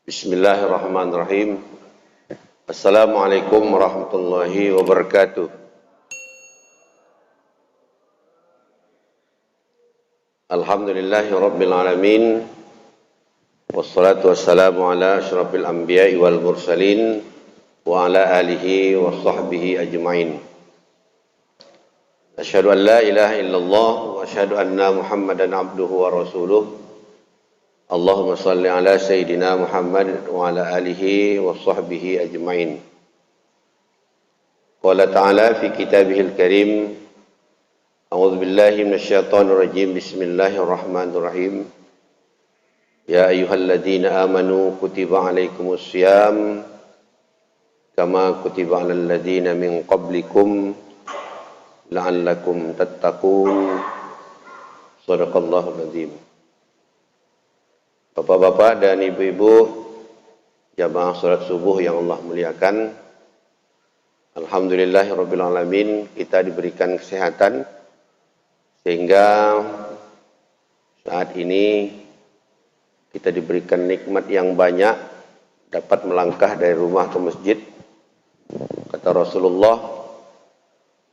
Bismillahirrahmanirrahim. Assalamualaikum warahmatullahi wabarakatuh. Alhamdulillahi rabbil alamin. Wassalatu wassalamu ala asyrafil anbiya'i wal mursalin wa ala alihi wa sahbihi ajma'in. Asyhadu an la ilaha illallah wa asyhadu anna Muhammadan abduhu wa rasuluh. Allahumma salli ala Sayyidina Muhammad wa ala alihi wa sahbihi ajma'in. Qala ta'ala fi kitabihil karim. A'udzu billahi minasyaitonir rajim. Bismillahirrahmanirrahim. Ya ayyuhalladzina amanu kutiba alaikumus syiyam kama kutiba alal ladzina min qablikum la'allakum tattaqun. Shadaqallahul adzim. Bapak-bapak dan ibu-ibu jamaah salat subuh yang Allah muliakan, alhamdulillahirabbil alamin, kita diberikan kesehatan sehingga saat ini kita diberikan nikmat yang banyak, dapat melangkah dari rumah ke masjid. Kata Rasulullah,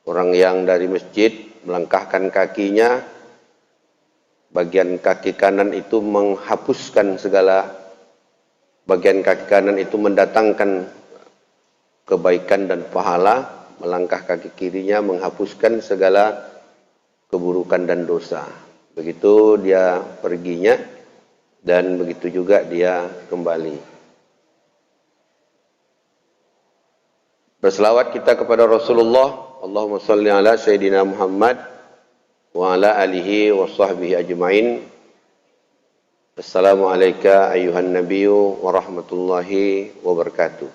orang yang dari masjid melangkahkan kakinya, bagian kaki kanan itu menghapuskan segala, bagian kaki kanan itu mendatangkan kebaikan dan pahala, melangkah kaki kirinya menghapuskan segala keburukan dan dosa. Begitu dia perginya dan begitu juga dia kembali. Berselawat kita kepada Rasulullah, Allahumma salli ala Sayyidina Muhammad wa ala alihi wa sahbihi ajma'in. Assalamualaikum ayuhan nabiyyu wa rahmatullahi wabarakatuh.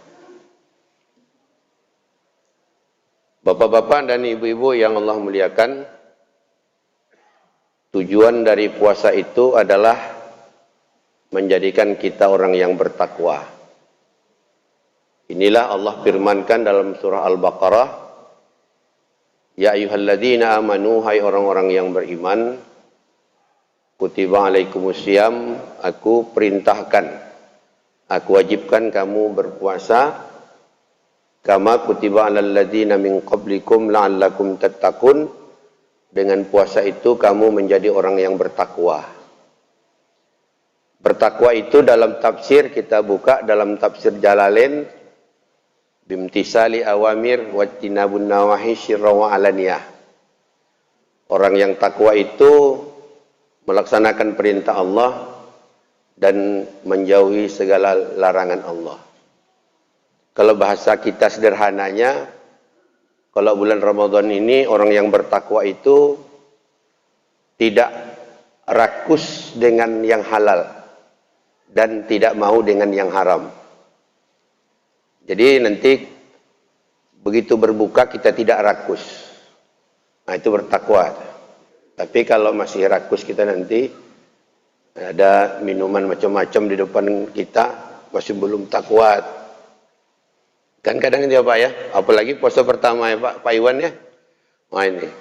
Bapak-bapak dan ibu-ibu yang Allah muliakan, tujuan dari puasa itu adalah menjadikan kita orang yang bertakwa. Inilah Allah firmankan dalam surah Al-Baqarah, ya ayyuhalladzina amanu, hai orang-orang yang beriman, kutiba alaikumussyiyam, aku perintahkan, aku wajibkan kamu berpuasa, kama kutiba alal ladzina min qablikum la'allakum tattaqun, dengan puasa itu kamu menjadi orang yang bertakwa. Bertakwa itu dalam tafsir, kita buka dalam tafsir Jalalain, bimtisali awamir wajtinabun nawahi syirra wa alaniyah. Orang yang takwa itu melaksanakan perintah Allah dan menjauhi segala larangan Allah. Kalau bahasa kita sederhananya, kalau bulan Ramadan ini orang yang bertakwa itu tidak rakus dengan yang halal dan tidak mau dengan yang haram. Jadi nanti begitu berbuka kita tidak rakus. Nah, itu bertakwa. Tapi kalau masih rakus kita nanti ada minuman macam-macam di depan kita, masih belum takwa. Kan kadang itu ya Pak ya, apalagi puasa pertama ya Pak Iwan ya. Nah ini,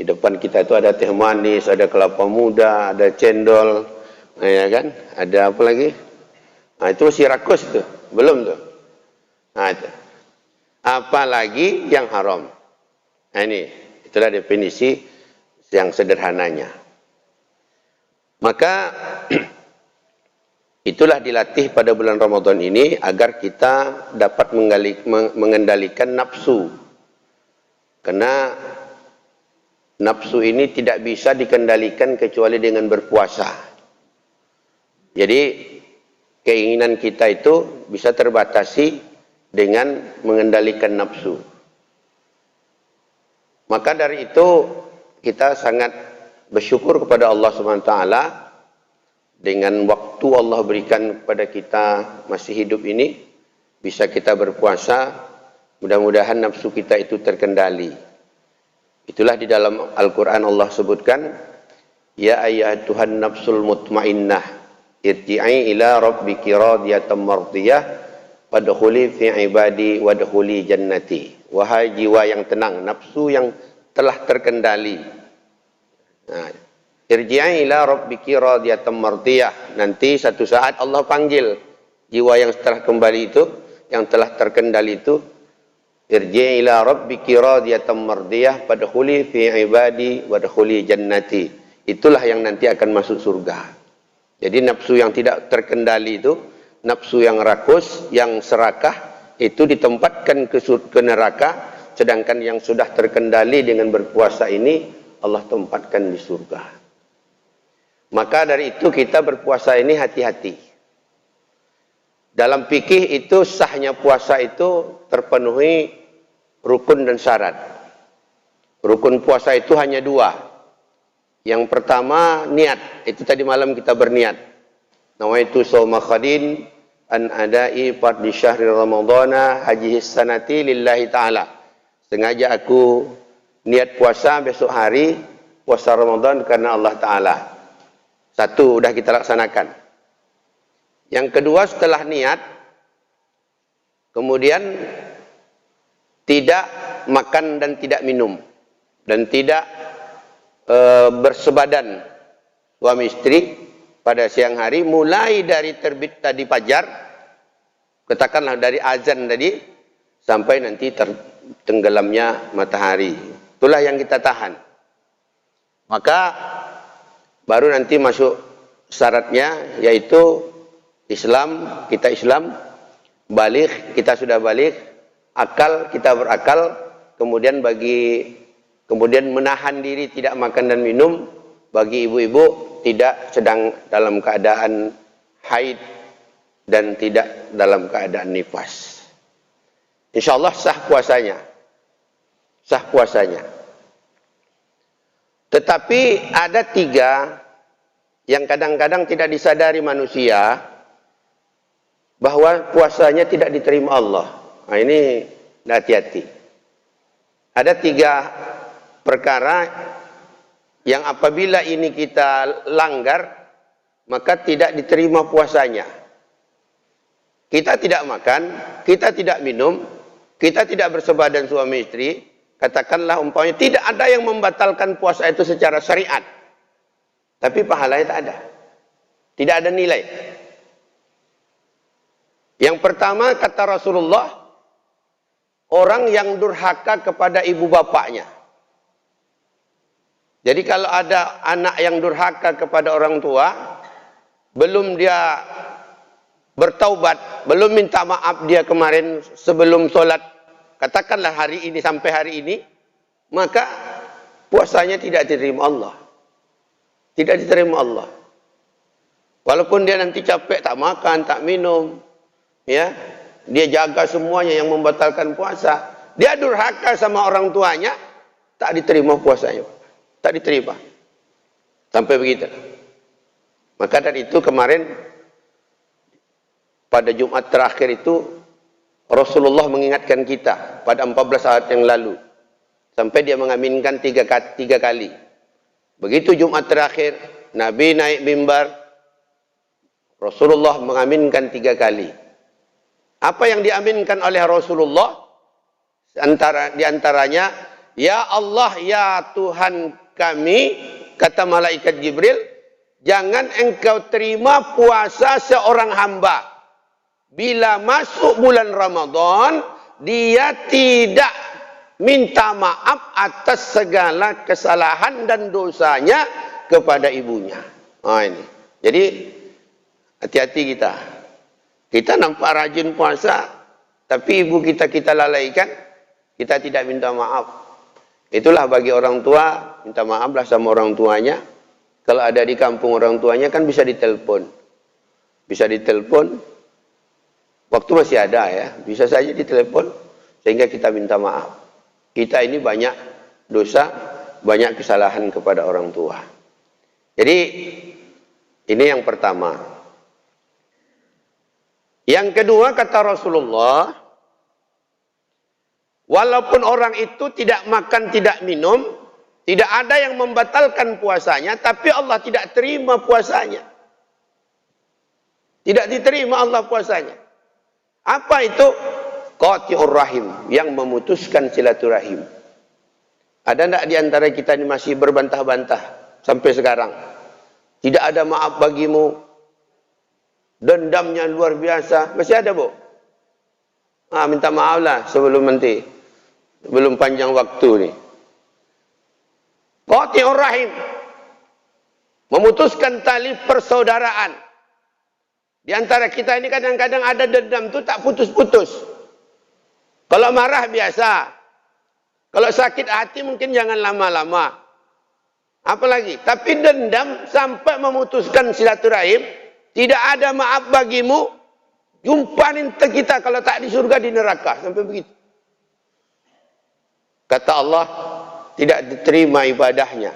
di depan kita itu ada teh manis, ada kelapa muda, ada cendol, nah, ya kan? Ada apa lagi? Nah itu masih rakus tuh, belum tuh. Nah, itu. Apalagi yang haram. Nah ini, itulah definisi yang sederhananya. Maka itulah dilatih pada bulan Ramadan ini agar kita dapat mengendalikan nafsu. Karena nafsu ini tidak bisa dikendalikan kecuali dengan berpuasa. Jadi keinginan kita itu bisa terbatasi dengan mengendalikan nafsu. Maka dari itu kita sangat bersyukur kepada Allah SWT dengan waktu Allah berikan kepada kita masih hidup ini, bisa kita berpuasa, mudah-mudahan nafsu kita itu terkendali. Itulah di dalam Al-Quran Allah sebutkan, ya ayyatuhan nafsul mutmainnah, irji'i ila rabbiki radiyatan mardiyah, wadkhuli fi ibadi wadkhuli jannati. Wahai jiwa yang tenang, nafsu yang telah terkendali. Nah, irji'i ila rabbiki radiyatan mardiyah. Nanti satu saat Allah panggil jiwa yang setelah kembali itu, yang telah terkendali itu, irji' ila rabbiki radiyatan mardiyah fadkhuli fi ibadi wadkhuli jannati. Itulah yang nanti akan masuk surga. Jadi nafsu yang tidak terkendali itu, nafsu yang rakus, yang serakah, itu ditempatkan ke neraka, sedangkan yang sudah terkendali dengan berpuasa ini, Allah tempatkan di surga. Maka dari itu kita berpuasa ini hati-hati. Dalam fikih itu sahnya puasa itu terpenuhi rukun dan syarat. Rukun puasa itu hanya dua. Yang pertama niat, itu tadi malam kita berniat. Nawaitu shauma khadin an adai fardhi syahri ramadhana hajihi sanati lillahi ta'ala. Sengaja aku niat puasa besok hari, puasa Ramadan karena Allah Ta'ala. Satu, udah kita laksanakan. Yang kedua, setelah niat, kemudian tidak makan dan tidak minum. Dan tidak bersebadan suami istri pada siang hari, mulai dari terbit tadi fajar, katakanlah dari azan tadi, sampai nanti tenggelamnya matahari. Itulah yang kita tahan. Maka baru nanti masuk syaratnya, yaitu Islam, kita Islam, balik, kita sudah balik, akal, kita berakal, kemudian menahan diri tidak makan dan minum, bagi ibu-ibu tidak sedang dalam keadaan haid dan tidak dalam keadaan nifas. Insya Allah sah puasanya. Sah puasanya. Tetapi ada tiga yang kadang-kadang tidak disadari manusia, bahwa puasanya tidak diterima Allah. Nah, ini hati-hati. Ada tiga perkara yang apabila ini kita langgar, maka tidak diterima puasanya. Kita tidak makan, kita tidak minum, kita tidak bersebadan suami istri, katakanlah umpamanya tidak ada yang membatalkan puasa itu secara syariat. Tapi pahalanya tak ada. Tidak ada nilai. Yang pertama kata Rasulullah, orang yang durhaka kepada ibu bapaknya. Jadi kalau ada anak yang durhaka kepada orang tua, belum dia bertaubat, belum minta maaf dia kemarin sebelum sholat, katakanlah hari ini sampai hari ini, maka puasanya tidak diterima Allah. Tidak diterima Allah. Walaupun dia nanti capek, tak makan, tak minum, ya, dia jaga semuanya yang membatalkan puasa, dia durhaka sama orang tuanya, tak diterima puasanya. Tak diterima. Sampai begitu. Maka dari itu kemarin pada Jumat terakhir itu Rasulullah mengingatkan kita pada 14 saat yang lalu. Sampai dia mengaminkan tiga kali. Begitu Jumat terakhir, Nabi naik mimbar, Rasulullah mengaminkan 3 kali. Apa yang diaminkan oleh Rasulullah? Di antaranya, ya Allah, ya Tuhan kami, kata malaikat Jibril, jangan engkau terima puasa seorang hamba bila masuk bulan Ramadan dia tidak minta maaf atas segala kesalahan dan dosanya kepada ibunya. Nah, ini. Jadi hati-hati kita. Kita nampak rajin puasa, tapi ibu kita lalaikan, kita tidak minta maaf. Itulah bagi orang tua, minta maaflah sama orang tuanya. Kalau ada di kampung orang tuanya kan bisa ditelepon. Bisa ditelepon, waktu masih ada ya, bisa saja ditelepon, sehingga kita minta maaf. Kita ini banyak dosa, banyak kesalahan kepada orang tua. Jadi, ini yang pertama. Yang kedua kata Rasulullah, walaupun orang itu tidak makan, tidak minum, tidak ada yang membatalkan puasanya, tapi Allah tidak terima puasanya. Tidak diterima Allah puasanya. Apa itu? Qati'ur rahim, yang memutuskan silaturahim. Ada tidak di antara kita ini masih berbantah-bantah sampai sekarang? Tidak ada maaf bagimu. Dendamnya luar biasa. Masih ada, Bu? Minta maaf lah sebelum nanti. Belum panjang waktu nih. Qati'ur rahim. Memutuskan tali persaudaraan. Di antara kita ini kadang-kadang ada dendam itu tak putus-putus. Kalau marah biasa. Kalau sakit hati mungkin jangan lama-lama. Apalagi, tapi dendam sampai memutuskan silaturahim, tidak ada maaf bagimu, jumpain kita kalau tak di surga di neraka, sampai begitu. Kata Allah, tidak diterima ibadahnya.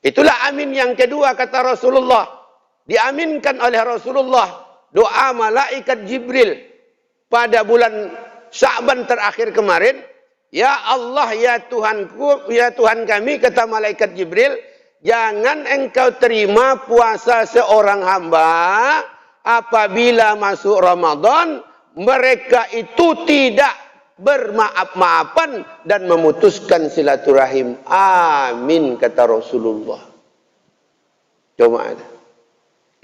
Itulah amin yang kedua kata Rasulullah. Diaminkan oleh Rasulullah doa malaikat Jibril pada bulan Sya'ban terakhir kemarin. Ya Allah, ya Tuhanku, ya Tuhan kami, kata malaikat Jibril, jangan engkau terima puasa seorang hamba apabila masuk Ramadan mereka itu tidak bermaaf-maafan dan memutuskan silaturahim. Amin, kata Rasulullah. Coba ada.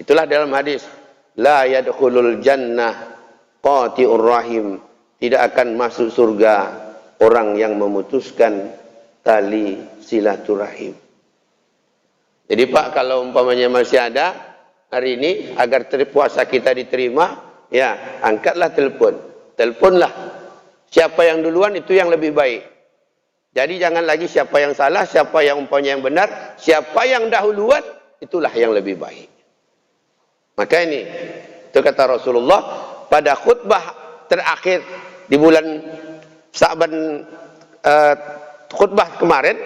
Itulah dalam hadis, la yadkhulul jannah qati'ur rahim, tidak akan masuk surga orang yang memutuskan tali silaturahim. Jadi Pak, kalau umpamanya masih ada hari ini agar puasa kita diterima, ya angkatlah telepon, teleponlah. Siapa yang duluan itu yang lebih baik. Jadi jangan lagi siapa yang salah, siapa yang umpamanya yang benar, siapa yang dahuluan itulah yang lebih baik. Maka ini itu kata Rasulullah pada khutbah terakhir di bulan Sya'ban, khutbah kemarin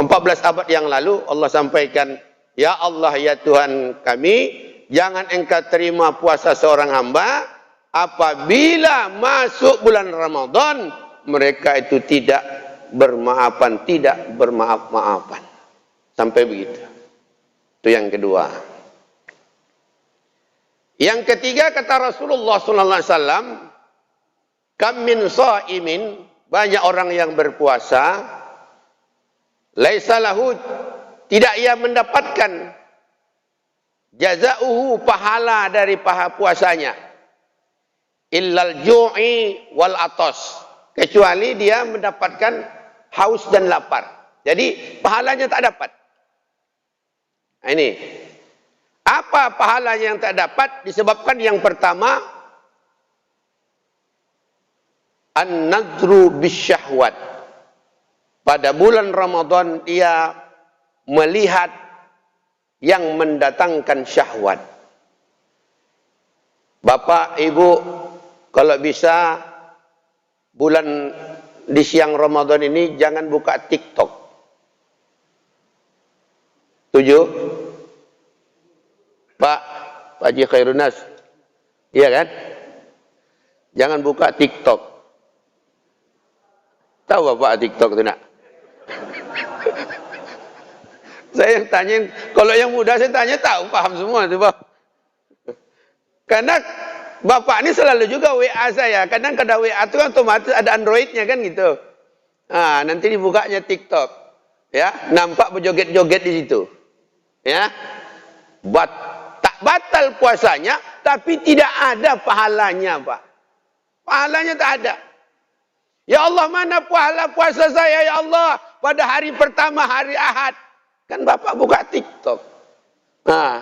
14 abad yang lalu Allah sampaikan, ya Allah, ya Tuhan kami, jangan engkau terima puasa seorang hamba apabila masuk bulan Ramadan mereka itu tidak bermaafan, tidak bermaaf-maafan. Sampai begitu. Itu yang kedua. Yang ketiga kata Rasulullah sallallahu alaihi wasallam, kam min shaimin, banyak orang yang berpuasa, laisa lahu, tidak ia mendapatkan jazauhu, pahala dari pahala puasanya, illal ju'i wal atas, kecuali dia mendapatkan haus dan lapar. Jadi pahalanya tak dapat. Nah, ini apa pahalanya yang tak dapat? Disebabkan yang pertama, an-nadru bisyahwat. Pada bulan Ramadan dia melihat yang mendatangkan syahwat. Bapak, Ibu, kalau bisa bulan di siang Ramadan ini jangan buka TikTok. Setuju? Pak Haji Khairunas, iya kan? Jangan buka TikTok. Tahu Bapak TikTok itu nak? Saya yang tanya, kalau yang muda saya tanya tahu, paham semua itu Pak. Karena Bapak ini selalu juga WA saya. Kadang kada WA itu kan otomatis ada Androidnya kan gitu. Nah, nanti dibukanya TikTok. Ya, nampak berjoget-joget di situ. Ya. Tak batal puasanya, tapi tidak ada pahalanya, Pak. Pahalanya tak ada. Ya Allah, mana pahala puasa saya ya Allah pada hari pertama, hari Ahad. Kan Bapak buka TikTok. Nah,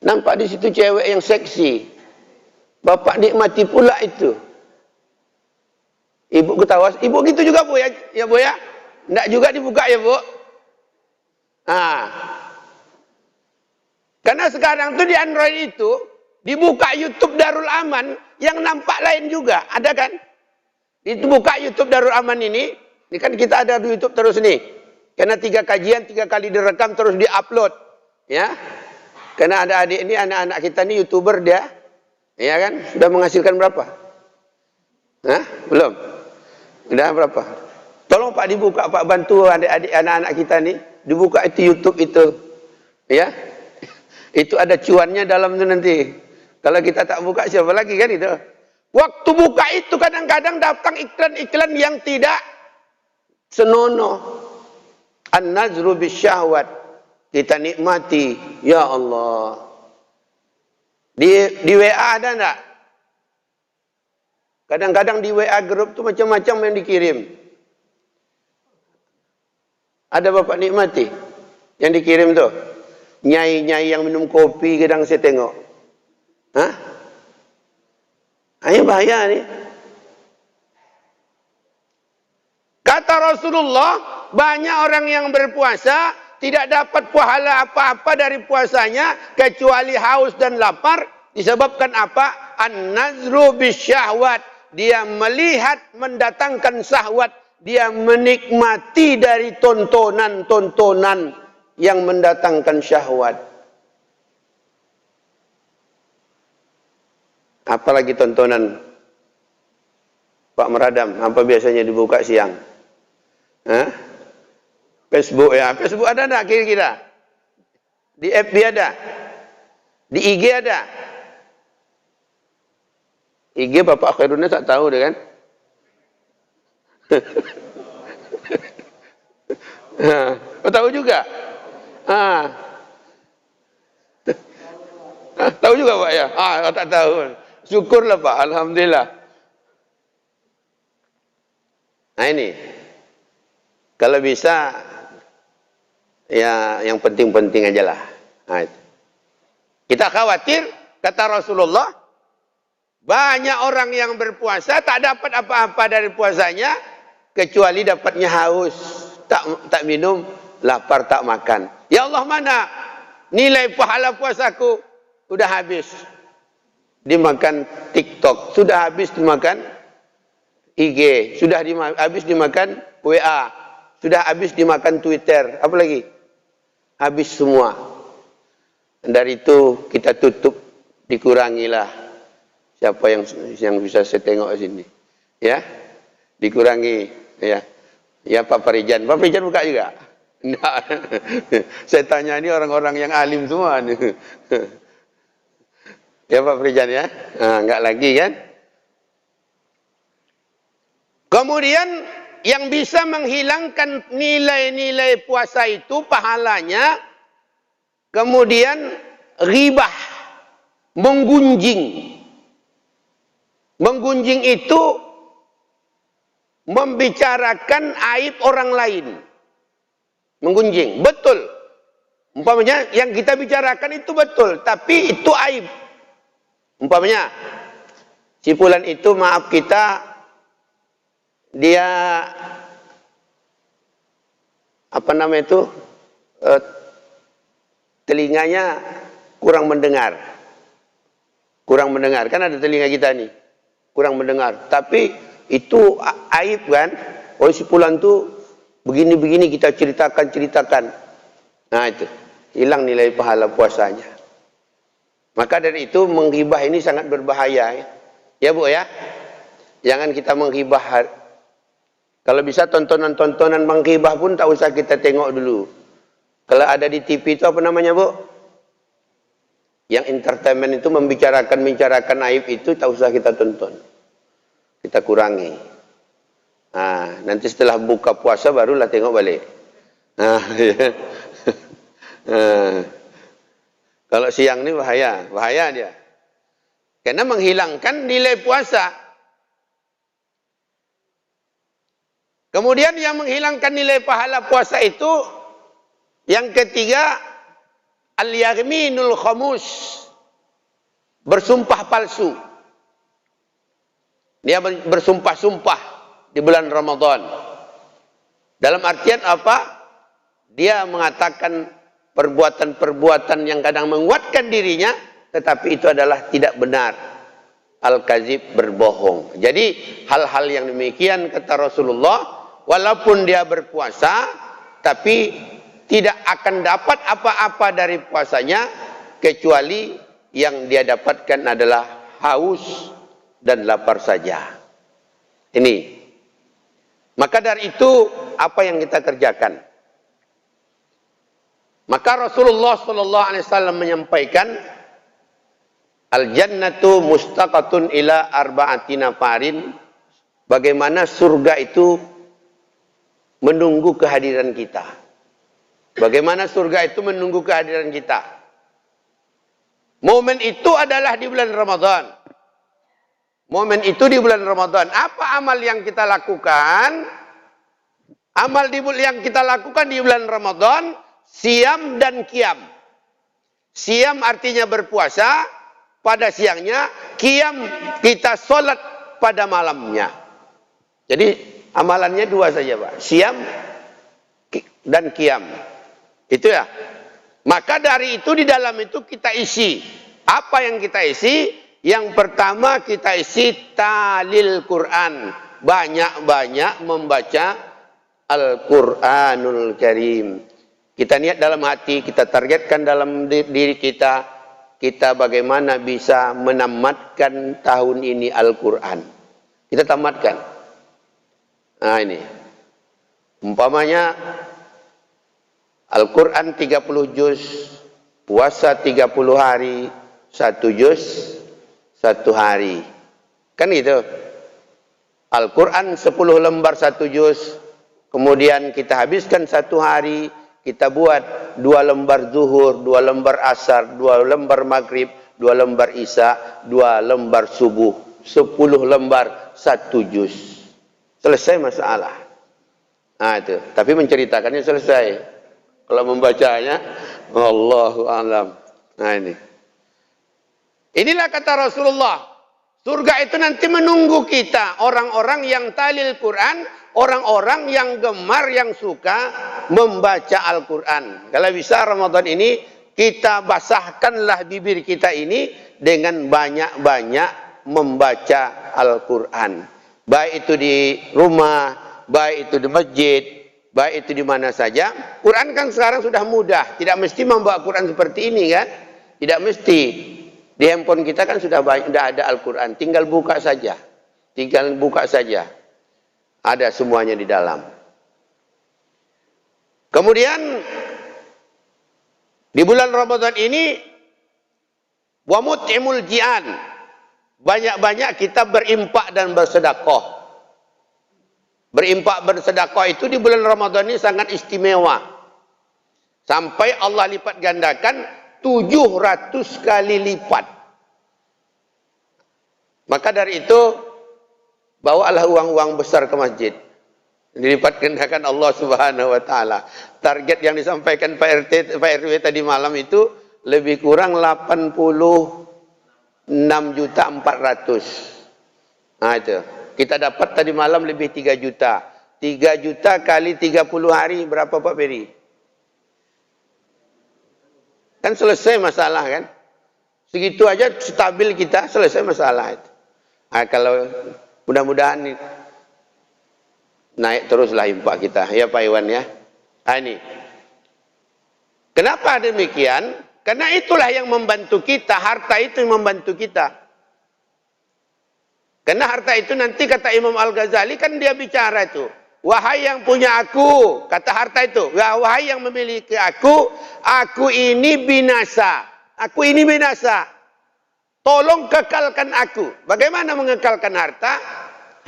nampak di situ cewek yang seksi. Bapak nikmati pula itu. Ibu ketawa. Ibu gitu juga Bu ya, ya Bu ya. Enggak juga dibuka ya Bu. Nah, karena sekarang tuh di Android itu dibuka YouTube Darul Aman yang nampak lain juga, ada kan? Itu buka YouTube Darul Aman ini kan kita ada di YouTube terus nih. Karena 3 kajian 3 kali direkam terus diupload, ya. Karena ada adik ini, anak-anak kita nih YouTuber dia, ya kan? Sudah menghasilkan berapa? Hah? Belum? Sudah berapa? Tolong Pak dibuka, Pak bantu adik-adik anak-anak kita nih, dibuka itu YouTube itu, ya. Itu ada cuannya dalam itu nanti. Kalau kita tak buka siapa lagi kan itu? Waktu buka itu kadang-kadang datang iklan-iklan yang tidak senonoh. An-nazru bisyahwat. Kita nikmati, ya Allah. Di WA ada enggak? Kadang-kadang di WA grup tuh macam-macam yang dikirim. Ada Bapak nikmati yang dikirim tuh. Nyai-nyai yang minum kopi kadang saya tengok. Hah? Ini bahaya nih. Kata Rasulullah, banyak orang yang berpuasa tidak dapat pahala apa-apa dari puasanya kecuali haus dan lapar. Disebabkan apa? An-nazru bisyahwat. Dia melihat mendatangkan syahwat. Dia menikmati dari tontonan-tontonan yang mendatangkan syahwat. Apalagi tontonan Pak Meradam, apa biasanya dibuka siang? Hah? Facebook ya, Facebook ada enggak kira-kira? Di FB ada? Di IG ada? IG Bapak Khairunnya tak tahu deh kan? Oh, tahu juga? Tahu juga Pak ya? Tak tahu. Syukurlah Pak, alhamdulillah. Nah ini, kalau bisa ya yang penting-penting aja lah. Nah, itu. Kita khawatir, kata Rasulullah, banyak orang yang berpuasa tak dapat apa-apa dari puasanya kecuali dapatnya haus, tak minum, lapar tak makan. Ya Allah, mana nilai pahala puasaku? Sudah habis dimakan TikTok, sudah habis dimakan IG, sudah habis dimakan WA, sudah habis dimakan Twitter, apa lagi? Habis semua. Dari itu kita tutup, dikurangilah. Siapa yang bisa saya tengok di sini? Ya, dikurangi. Ya Pak Parijan. Pak Parijan buka juga? Enggak. Saya tanya ini orang-orang yang alim semua. Ya Pak Parijan ya? Enggak lagi kan? Kemudian yang bisa menghilangkan nilai-nilai puasa itu pahalanya, kemudian ghibah, menggunjing. Menggunjing itu membicarakan aib orang lain. Menggunjing, betul. Umpamanya yang kita bicarakan itu betul, tapi itu aib. Umpamanya si fulan itu, maaf kita, dia apa namanya itu, telinganya kurang mendengar. Kurang mendengar, kan ada telinga kita nih, kurang mendengar. Tapi itu aib kan? Oh si fulan tuh begini-begini kita ceritakan. Nah itu, hilang nilai pahala puasanya. Maka dari itu menghibah ini sangat berbahaya ya. Ya Bu ya. Jangan kita menghibah. Kalau bisa tontonan-tontonan menghibah pun tak usah kita tengok dulu. Kalau ada di TV itu apa namanya Bu? Yang entertainment itu membicarakan aib itu tak usah kita tonton. Kita kurangi. Nah, nanti setelah buka puasa barulah tengok balik. Nah, ya. Kalau siang ini bahaya dia. Karena menghilangkan nilai puasa. Kemudian yang menghilangkan nilai pahala puasa itu, yang ketiga, al-yaminul khamus, bersumpah palsu. Dia bersumpah-sumpah di bulan Ramadan. Dalam artian apa? Dia mengatakan perbuatan-perbuatan yang kadang menguatkan dirinya, tetapi itu adalah tidak benar. Al-kazib, berbohong. Jadi hal-hal yang demikian kata Rasulullah, walaupun dia berpuasa, tapi tidak akan dapat apa-apa dari puasanya, kecuali yang dia dapatkan adalah haus dan lapar saja. Ini. Maka dari itu, apa yang kita kerjakan? Maka Rasulullah SAW menyampaikan, al-jannatu mustaqatun ila arba'ati nafarin. Bagaimana surga itu menunggu kehadiran kita. Bagaimana surga itu menunggu kehadiran kita. Momen itu adalah di bulan Ramadan. Momen itu di bulan Ramadan. Apa amal yang kita lakukan? Amal yang kita lakukan di bulan Ramadan, siam dan qiyam. Siam artinya berpuasa pada siangnya, qiyam kita sholat pada malamnya. Jadi amalannya dua saja, Pak. Siam dan qiyam. Itu ya. Maka dari itu di dalam itu kita isi. Apa yang kita isi? Yang pertama kita isi talil Quran. Banyak-banyak membaca Al-Quranul Karim. Kita niat dalam hati, kita targetkan dalam diri kita. Kita bagaimana bisa menamatkan tahun ini Al-Quran. Kita tamatkan. Nah ini. Umpamanya Al-Quran 30 juz, puasa 30 hari, 1 juz, 1 hari. Kan gitu. Al-Quran 10 lembar 1 juz, kemudian kita habiskan 1 hari, kita buat 2 lembar zuhur, 2 lembar asar, 2 lembar maghrib, 2 lembar isya, 2 lembar subuh, 10 lembar 1 juz. Selesai masalah. Nah itu, tapi menceritakannya selesai. Kalau membacanya, Allahu a'lam. Nah ini. Inilah kata Rasulullah. Surga itu nanti menunggu kita. Orang-orang yang talil Quran. Orang-orang yang gemar, yang suka membaca Al-Quran. Kalau bisa Ramadan ini, kita basahkanlah bibir kita ini dengan banyak-banyak membaca Al-Quran. Baik itu di rumah, baik itu di masjid, baik itu di mana saja. Quran kan sekarang sudah mudah. Tidak mesti membawa Quran seperti ini kan. Tidak mesti. Di handphone kita kan sudah ada Al-Quran. Tinggal buka saja. Tinggal buka saja. Ada semuanya di dalam. Kemudian di bulan Ramadan ini wa mut'imul ji'an. Banyak-banyak kita berimpak dan bersedekah. Berimpak bersedekah itu di bulan Ramadan ini sangat istimewa. Sampai Allah lipat gandakan 700 kali lipat. Maka dari itu bawalah uang-uang besar ke masjid. Dilipat gandakan Allah Subhanahu wa taala. Target yang disampaikan Pak RW tadi malam itu lebih kurang 86.400.000. Nah itu. Kita dapat tadi malam lebih 3 juta. 3 juta kali 30 hari berapa Pak Beri? Kan selesai masalah kan? Segitu aja stabil kita, selesai masalah itu. Nah, kalau mudah-mudahan naik teruslah impak kita. Ya Pak Iwan ya. Nah, ini. Kenapa demikian? Karena itulah yang membantu kita. Harta itu yang membantu kita. Karena harta itu nanti kata Imam Al-Ghazali kan dia bicara itu. Wahai yang punya aku, kata harta itu. Wahai yang memiliki aku ini binasa. Aku ini binasa. Tolong kekalkan aku. Bagaimana mengekalkan harta?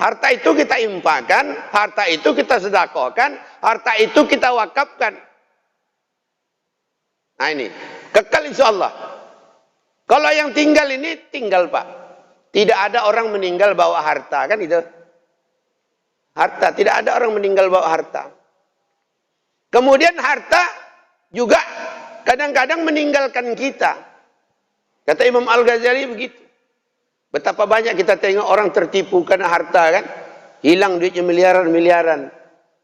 Harta itu kita impakkan, harta itu kita sedekahkan, harta itu kita wakafkan. Nah ini, kekal insyaallah. Kalau yang tinggal ini, tinggal Pak. Tidak ada orang meninggal bawa harta, kan itu. Harta, tidak ada orang meninggal bawa harta. Kemudian harta juga kadang-kadang meninggalkan kita. Kata Imam Al-Ghazali begitu. Betapa banyak kita tengok orang tertipu karena harta kan. Hilang duitnya miliaran-miliaran.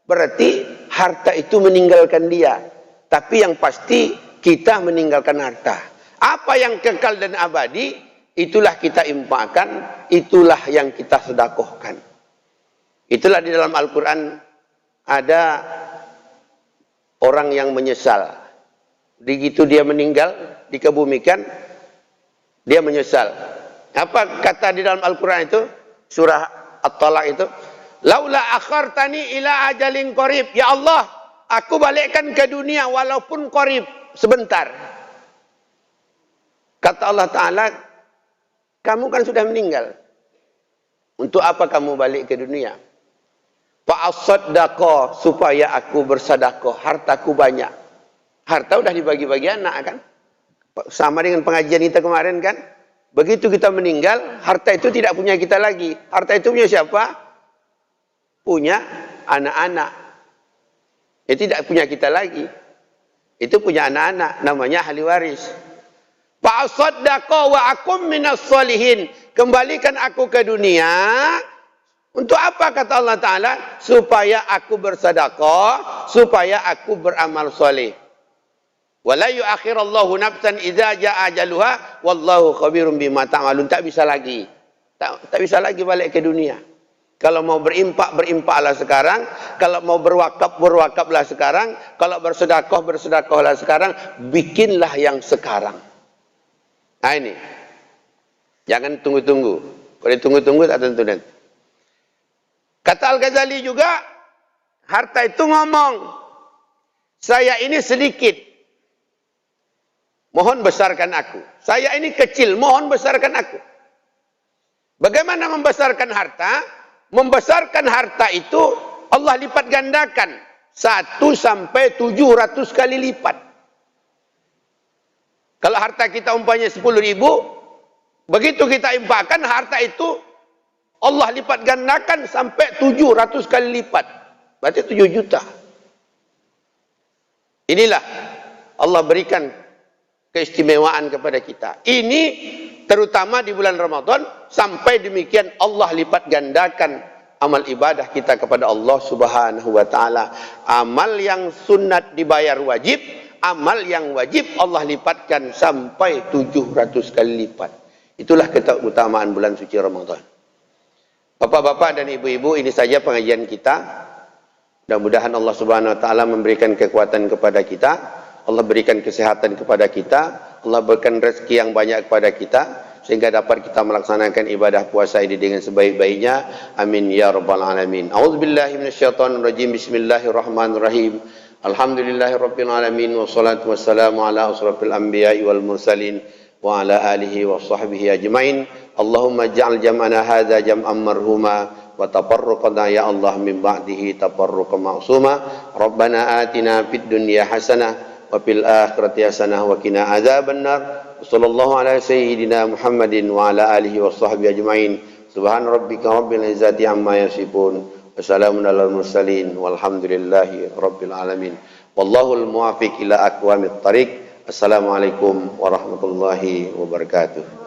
Berarti harta itu meninggalkan dia. Tapi yang pasti kita meninggalkan harta. Apa yang kekal dan abadi, itulah kita impakkan, itulah yang kita sedekahkan. Itulah di dalam Al-Quran ada orang yang menyesal. Begitu dia meninggal, dikebumikan, dia menyesal. Apa kata di dalam Al-Quran itu? Surah At-Talaq itu. Laula akhartani ila ajalin qarib. Ya Allah, aku balikkan ke dunia walaupun qarib, sebentar. Kata Allah Ta'ala, kamu kan sudah meninggal. Untuk apa kamu balik ke dunia? Fa'asaddaqa, supaya aku bersedekah, hartaku banyak. Harta udah dibagi-bagi anak kan? Sama dengan pengajian kita kemarin kan. Begitu kita meninggal, harta itu tidak punya kita lagi. Harta itu punya siapa? Punya anak-anak. Tidak punya kita lagi. Itu punya anak-anak, namanya ahli waris. Fa'asaddaqa wa akum minas solihin. Kembalikan aku ke dunia. Untuk apa kata Allah Ta'ala? Supaya aku bersedekah, supaya aku beramal soleh. Wala yu'akhirallahu nafsan idza jaa ajaluha wallahu khabirum bima ta'malun. Tak bisa lagi. Tak bisa lagi balik ke dunia. Kalau mau berimpak, berimpaklah sekarang. Kalau mau berwakaf, berwakaflah sekarang. Kalau bersedekah, bersedekahlah sekarang. Bikinlah yang sekarang. Nah ini. Jangan tunggu-tunggu. Kalau tunggu-tunggu tak tentu nanti. Kata Al-Ghazali juga, harta itu ngomong, saya ini sedikit. Mohon besarkan aku. Saya ini kecil, mohon besarkan aku. Bagaimana membesarkan harta? Membesarkan harta itu Allah lipat gandakan 1 sampai 700 kali lipat. Kalau harta kita umpamanya 10.000, begitu kita infakkan harta itu Allah lipat gandakan sampai 700 kali lipat. Berarti 7 juta. Inilah Allah berikan keistimewaan kepada kita. Ini terutama di bulan Ramadan, sampai demikian Allah lipat gandakan amal ibadah kita kepada Allah Subhanahu wa taala. Amal yang sunat dibayar wajib, amal yang wajib Allah lipatkan sampai 700 kali lipat. Itulah keutamaan bulan suci Ramadan. Bapak-bapak dan ibu-ibu, ini saja pengajian kita. Mudah-mudahan Allah Subhanahu wa taala memberikan kekuatan kepada kita. Allah berikan kesehatan kepada kita, Allah berikan rezeki yang banyak kepada kita, sehingga dapat kita melaksanakan ibadah puasa ini dengan sebaik-baiknya. Amin ya rabbal alamin. A'udzubillahi minasyaitonirrajim. Bismillahirrahmanirrahim. Alhamdulillahirabbil alamin wassalatu wassalamu ala asrofil anbiya'i wal mursalin wa ala alihi wa sahbihi ajmain. Allahumma ja'al jam'ana hadza jam'an marhuma wa tafarruqana ya Allah min ba'dihi tafarruqan ma'suma. Rabbana atina fid dunya hasanah wa fil akhirati hasanah wa qina adzabannar. Sallallahu ala sayyidina Muhammadin wa ala alihi wa sahbihi ajmain. Subhan rabbika rabbil izzati amma yasifun. Wassalamun alal mursalin walhamdulillahi rabbil alamin. Wallahul muwaffiq ila aqwamit thariq. Assalamualaikum warahmatullahi wabarakatuh.